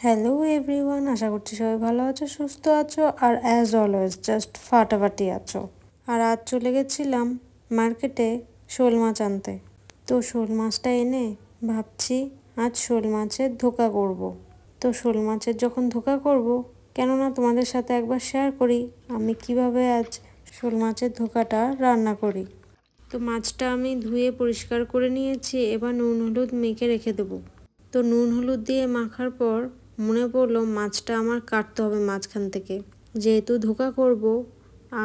Hello everyone, আশা করছি সবাই ভালো আছো, সুস্থ আছো আর অ্যাজ অলওয়েজ জাস্ট ফাটাফাটি আছো। আর আজ চলে গেছিলাম মার্কেটে শোল মাছ আনতে। তো শোল মাছটা এনে ভাবছি আজ শোল মাছের ধোকা করব। তো শোল মাছের যখন ধোকা করব, কেননা তোমাদের সাথে একবার শেয়ার করি আমি কিভাবে আজ শোল মাছের ধোকাটা রান্না করি। তো মাছটা আমি ধুয়ে পরিষ্কার করে নিয়েছি, এবার নুন হলুদ মেখে রেখে দেবো। তো নুন হলুদ দিয়ে মাখার পর মনে পড়লো মাছটা আমার কাটতে হবে মাঝখান থেকে, যেহেতু ধোকা করব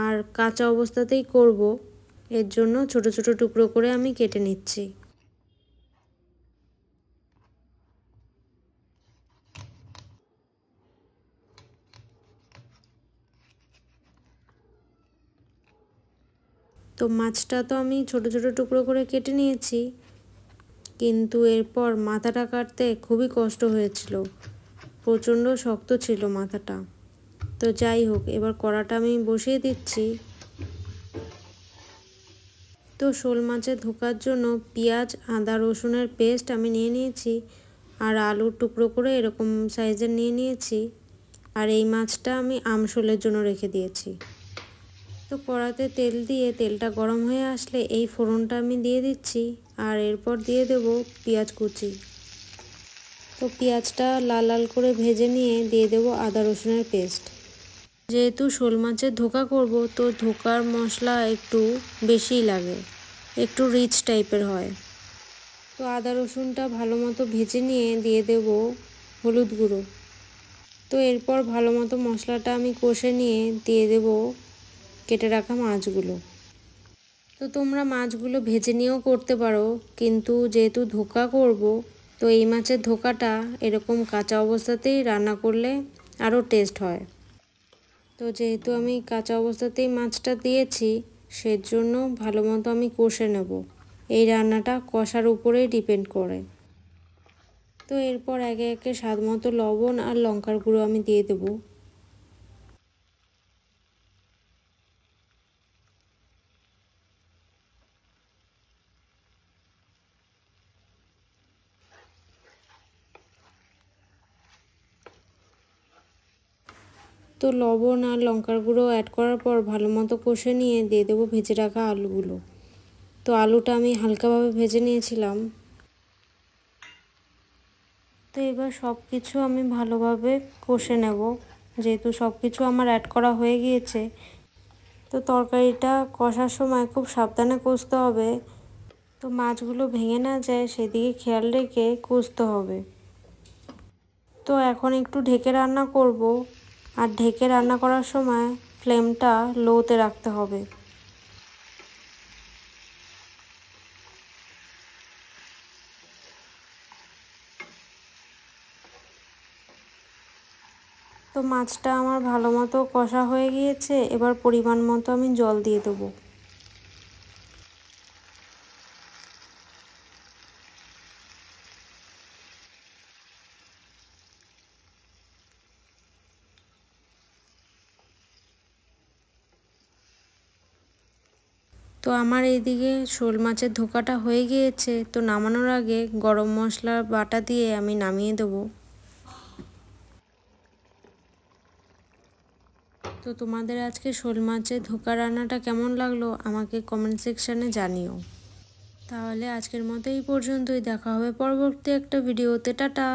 আর কাঁচা অবস্থাতেই করব, এর জন্য ছোট ছোট টুকরো করে আমি কেটে নিচ্ছি। তো মাছটা তো আমি ছোট ছোট টুকরো করে কেটে নিয়েছি, কিন্তু এরপর মাথাটা কাটতে খুবই কষ্ট হয়েছিল, প্রচণ্ড শক্ত ছিল মাথাটা। তো যাই হোক, এবার কড়াটা আমি বসিয়ে দিচ্ছি। তো শোল মাছের ধোকার জন্য পেঁয়াজ আদা রসুনের পেস্ট আমি নিয়ে নিয়েছি, আর আলুর টুকরো করে এরকম সাইজের নিয়ে নিয়েছি। আর এই মাছটা আমি আমশোলের জন্য রেখে দিয়েছি। তো কড়াতে তেল দিয়ে তেলটা গরম হয়ে আসলে এই ফোড়নটা আমি দিয়ে দিচ্ছি, আর এরপর দিয়ে দেব পেঁয়াজ কুচি। তো পেঁয়াজটা লাল লাল করে ভেজে নিয়ে দিয়ে দেব আদা রসুনের পেস্ট। যেহেতু শোল মাছের ধোকা করব, তো ধোকার মশলা একটু বেশিই লাগে, একটু রিচ টাইপের হয়। তো আদা রসুনটা ভালো মতো ভেজে নিয়ে দিয়ে দেব হলুদ গুঁড়ো। তো এরপর ভালো মতো মশলাটা আমি কষে নিয়ে দিয়ে দেব কেটে রাখা মাছগুলো। তো তোমরা মাছগুলো ভেজে নিয়েও করতে পারো, কিন্তু যেহেতু ধোকা করব, তো এই মাছের ধোকাটা এরকম কাঁচা অবস্থাতেই রান্না করলে আরও টেস্ট হয়। তো যেহেতু আমি কাঁচা অবস্থাতেই মাছটা দিয়েছি, সেজন্য ভালো মতো আমি কষে নেব। এই রান্নাটা কষার উপরেই ডিপেন্ড করে। তো এরপর একে একে স্বাদ মতো লবণ আর লঙ্কার গুঁড়ো আমি দিয়ে দেব। তো লবণ আর লঙ্কার গুঁড়ো অ্যাড করার পর ভালো মতো কষে নিয়ে দিয়ে দেবো ভেজে রাখা আলুগুলো। তো আলুটা আমি হালকাভাবে ভেজে নিয়েছিলাম। তো এবার সব কিছু আমি ভালোভাবে কষে নেব, যেহেতু সব কিছু আমার অ্যাড করা হয়ে গিয়েছে। তো তরকারিটা কষার সময় খুব সাবধানে কষতে হবে, তো মাছগুলো ভেঙে না যায় সেদিকে খেয়াল রেখে কষতে হবে। তো এখন একটু ঢেকে রান্না করব, আর ঢেকে রান্না করার সময় ফ্লেমটা লোতে রাখতে হবে। তো মাছটা আমার ভালো মতো কষা হয়ে গিয়েছে, এবার পরিমাণ মতো আমি জল দিয়ে দেবো। তো আমার এইদিকে শোল মাছের ধোকাটা হয়ে গিয়েছে, তো নামানোর আগে গরম মশলার বাটা দিয়ে আমি নামিয়ে দেবো। তো তোমাদের আজকে শোল মাছের ধোকা রান্নাটা কেমন লাগলো আমাকে কমেন্ট সেকশানে জানিও। তাহলে আজকের মতো এই পর্যন্তই, দেখা হবে পরবর্তী একটা ভিডিওতে। টাটা।